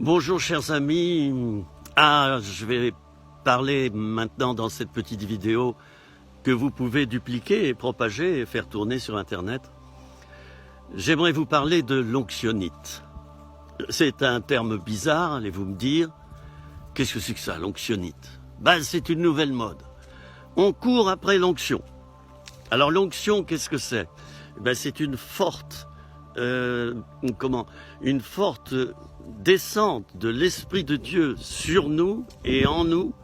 Bonjour chers amis, je vais parler maintenant dans cette petite vidéo que vous pouvez dupliquer et propager et faire tourner sur internet. J'aimerais vous parler de l'onctionnite. C'est un terme bizarre, allez-vous me dire. Qu'est-ce que c'est que ça, l'onctionnite? C'est une nouvelle mode. On court après l'onction. Alors l'onction, qu'est-ce que c'est? C'est une forte descente de l'Esprit de Dieu sur nous et en nous,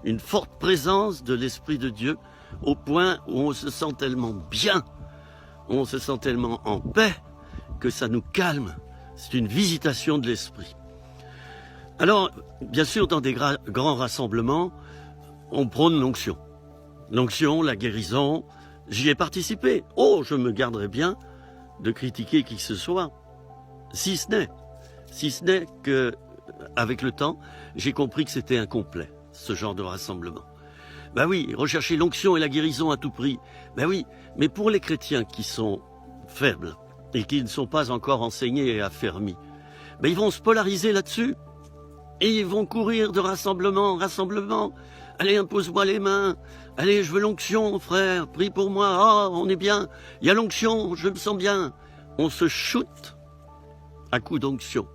une forte présence de l'Esprit de Dieu au point où on se sent tellement bien, on se sent tellement en paix que ça nous calme. C'est une visitation de l'Esprit. Alors, bien sûr, dans des grands rassemblements, on prône l'onction. L'onction, la guérison, j'y ai participé. Oh, je me garderais bien de critiquer qui que ce soit, si ce n'est que, avec le temps, j'ai compris que c'était incomplet, ce genre de rassemblement. Oui, rechercher l'onction et la guérison à tout prix. Oui, mais pour les chrétiens qui sont faibles et qui ne sont pas encore enseignés et affermis, ils vont se polariser là-dessus et ils vont courir de rassemblement en rassemblement. Allez, impose-moi les mains. Allez, je veux l'onction, frère. Prie pour moi. Oh, on est bien. Il y a l'onction, je me sens bien. On se shoot à coups d'onction.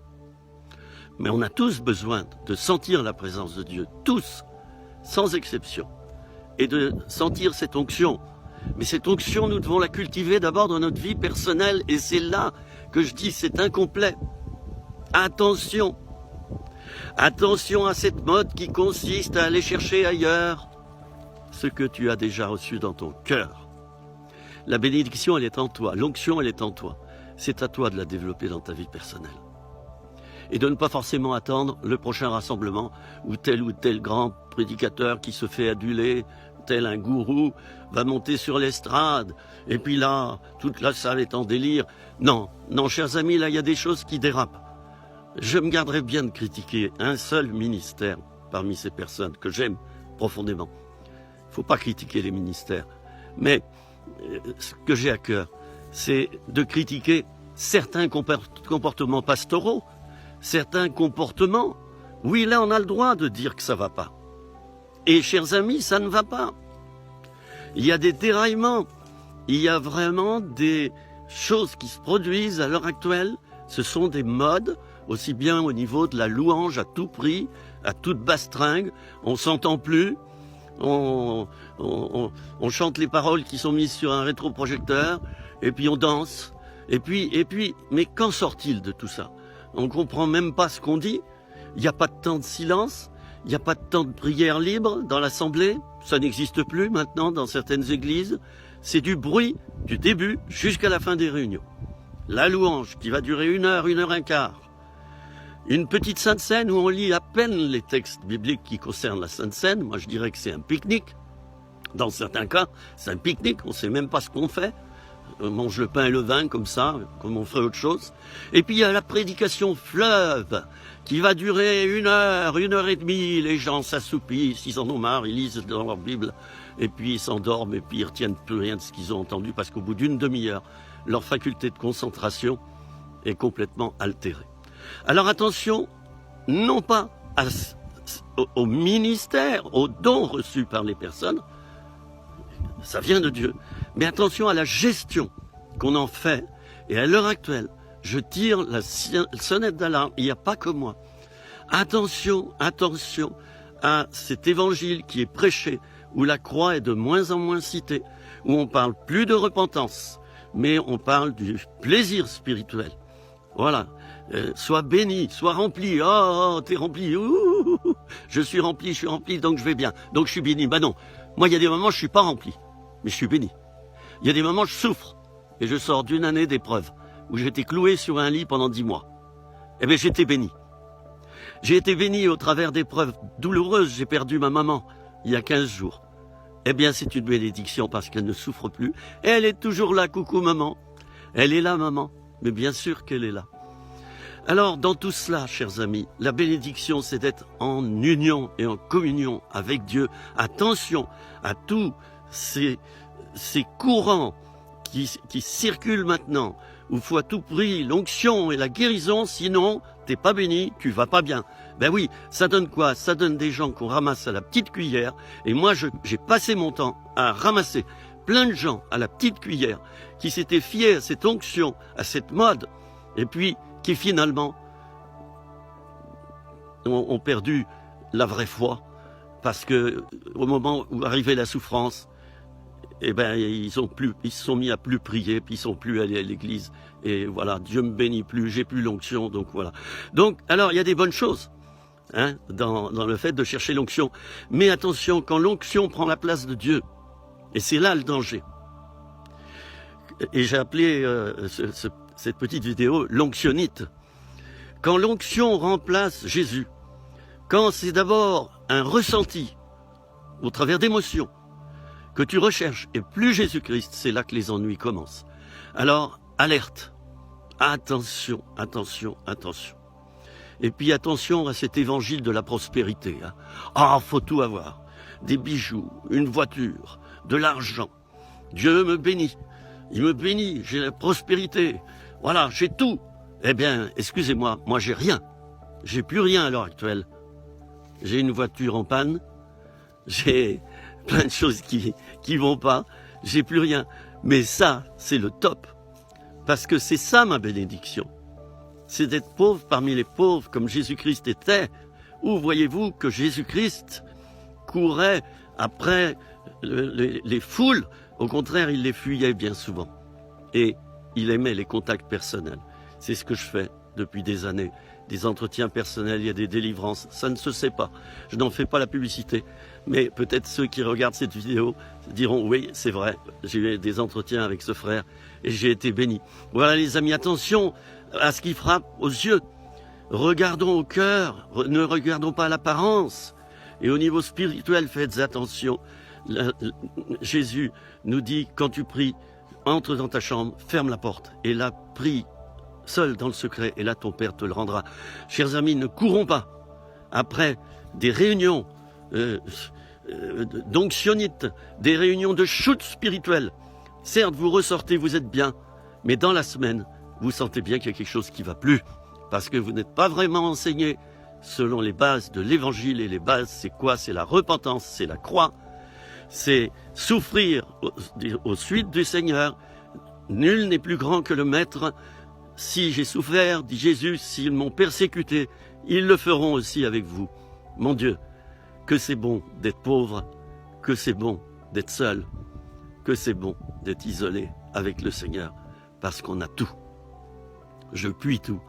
Mais on a tous besoin de sentir la présence de Dieu. Tous, sans exception. Et de sentir cette onction. Mais cette onction, nous devons la cultiver d'abord dans notre vie personnelle. Et c'est là que je dis c'est incomplet. Attention. Attention à cette mode qui consiste à aller chercher ailleurs ce que tu as déjà reçu dans ton cœur. La bénédiction, elle est en toi. L'onction, elle est en toi. C'est à toi de la développer dans ta vie personnelle. Et de ne pas forcément attendre le prochain rassemblement où tel grand prédicateur qui se fait aduler, tel un gourou, va monter sur l'estrade. Et puis là, toute la salle est en délire. Non, chers amis, là, il y a des choses qui dérapent. Je me garderai bien de critiquer un seul ministère parmi ces personnes que j'aime profondément. Il ne faut pas critiquer les ministères. Mais ce que j'ai à cœur, c'est de critiquer certains comportements pastoraux, certains comportements. Oui, là, on a le droit de dire que ça ne va pas. Et, chers amis, ça ne va pas. Il y a des déraillements. Il y a vraiment des choses qui se produisent à l'heure actuelle. Ce sont des modes, aussi bien au niveau de la louange à tout prix, à toute bastringue. On s'entend plus. On chante les paroles qui sont mises sur un rétroprojecteur, et puis on danse. Et puis, mais qu'en sort-il de tout ça? On ne comprend même pas ce qu'on dit. Il n'y a pas de temps de silence. Il n'y a pas de temps de prière libre dans l'assemblée. Ça n'existe plus maintenant dans certaines églises. C'est du bruit du début jusqu'à la fin des réunions. La louange qui va durer 1 heure, 1 heure et quart. Une petite Sainte Seine où on lit à peine les textes bibliques qui concernent la Sainte Seine. Moi, je dirais que c'est un pique-nique. Dans certains cas, c'est un pique-nique. On ne sait même pas ce qu'on fait. On mange le pain et le vin comme ça, comme on ferait autre chose. Et puis, il y a la prédication fleuve qui va durer 1 heure, 1 heure et demie. Les gens s'assoupissent, ils en ont marre, ils lisent dans leur Bible. Et puis, ils s'endorment et puis ils ne retiennent plus rien de ce qu'ils ont entendu parce qu'au bout d'une demi-heure, leur faculté de concentration est complètement altérée. Alors attention, non pas au ministère, aux dons reçus par les personnes, ça vient de Dieu, mais attention à la gestion qu'on en fait. Et à l'heure actuelle, je tire la sonnette d'alarme, il n'y a pas que moi. Attention à cet évangile qui est prêché, où la croix est de moins en moins citée, où on parle plus de repentance, mais on parle du plaisir spirituel. Voilà. Sois béni, sois rempli. Oh, t'es rempli. Ouh, je suis rempli, donc je vais bien. Donc je suis béni. Non. Moi, il y a des moments, je suis pas rempli, mais je suis béni. Il y a des moments, je souffre. Et je sors d'une année d'épreuve, où j'étais cloué sur un lit pendant 10 mois. J'étais béni. J'ai été béni au travers d'épreuves douloureuses. J'ai perdu ma maman il y a 15 jours. C'est une bénédiction parce qu'elle ne souffre plus. Et elle est toujours là, coucou maman. Elle est là, maman. Mais bien sûr qu'elle est là. Alors, dans tout cela, chers amis, la bénédiction, c'est d'être en union et en communion avec Dieu. Attention à tous ces courants qui circulent maintenant, où il faut à tout prix l'onction et la guérison, sinon t'es pas béni, tu vas pas bien. Ben oui, ça donne quoi? Ça donne des gens qu'on ramasse à la petite cuillère. Et moi, j'ai passé mon temps à ramasser plein de gens à la petite cuillère qui s'étaient fiés à cette onction, à cette mode, et puis qui finalement ont perdu la vraie foi, parce que au moment où arrivait la souffrance, eh ben ils se sont mis à plus prier, puis ils sont plus allés à l'église. Et voilà, Dieu me bénit plus, j'ai plus l'onction, donc voilà. Donc, alors il y a des bonnes choses dans le fait de chercher l'onction, mais attention, quand l'onction prend la place de Dieu, et c'est là le danger. Et j'ai appelé cette petite vidéo l'onctionnite. Quand l'onction remplace Jésus, quand c'est d'abord un ressenti au travers d'émotions que tu recherches et plus Jésus-Christ, c'est là que les ennuis commencent. Alors, alerte, attention, attention, attention. Et puis attention à cet évangile de la prospérité. Ah, faut tout avoir. Des bijoux, une voiture, de l'argent. Dieu me bénit. Il me bénit, j'ai la prospérité. Voilà, j'ai tout. Eh bien, excusez-moi, moi j'ai rien. J'ai plus rien à l'heure actuelle. J'ai une voiture en panne. J'ai plein de choses qui vont pas. J'ai plus rien. Mais ça, c'est le top. Parce que c'est ça ma bénédiction. C'est d'être pauvre parmi les pauvres comme Jésus-Christ était. Ou voyez-vous que Jésus-Christ courait après les foules. Au contraire, il les fuyait bien souvent. Et il aimait les contacts personnels. C'est ce que je fais depuis des années. Des entretiens personnels, il y a des délivrances. Ça ne se sait pas. Je n'en fais pas la publicité. Mais peut-être ceux qui regardent cette vidéo diront « Oui, c'est vrai, j'ai eu des entretiens avec ce frère et j'ai été béni. » Voilà les amis, attention à ce qui frappe aux yeux. Regardons au cœur, ne regardons pas à l'apparence. Et au niveau spirituel, faites attention. Jésus nous dit, quand tu pries, entre dans ta chambre, ferme la porte et là, prie seul dans le secret et là, ton Père te le rendra. Chers amis, ne courons pas après des réunions d'onctionnites, des réunions de shoot spirituel. Certes, vous ressortez, vous êtes bien, mais dans la semaine, vous sentez bien qu'il y a quelque chose qui ne va plus parce que vous n'êtes pas vraiment enseigné selon les bases de l'évangile. Et les bases, c'est quoi? C'est la repentance, c'est la croix, c'est souffrir aux suites du Seigneur. Nul n'est plus grand que le Maître. Si j'ai souffert, dit Jésus, s'ils m'ont persécuté, ils le feront aussi avec vous. Mon Dieu, que c'est bon d'être pauvre, que c'est bon d'être seul, que c'est bon d'être isolé avec le Seigneur, parce qu'on a tout. Je puis tout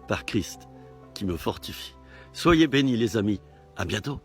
par Christ qui me fortifie. Soyez bénis les amis, à bientôt.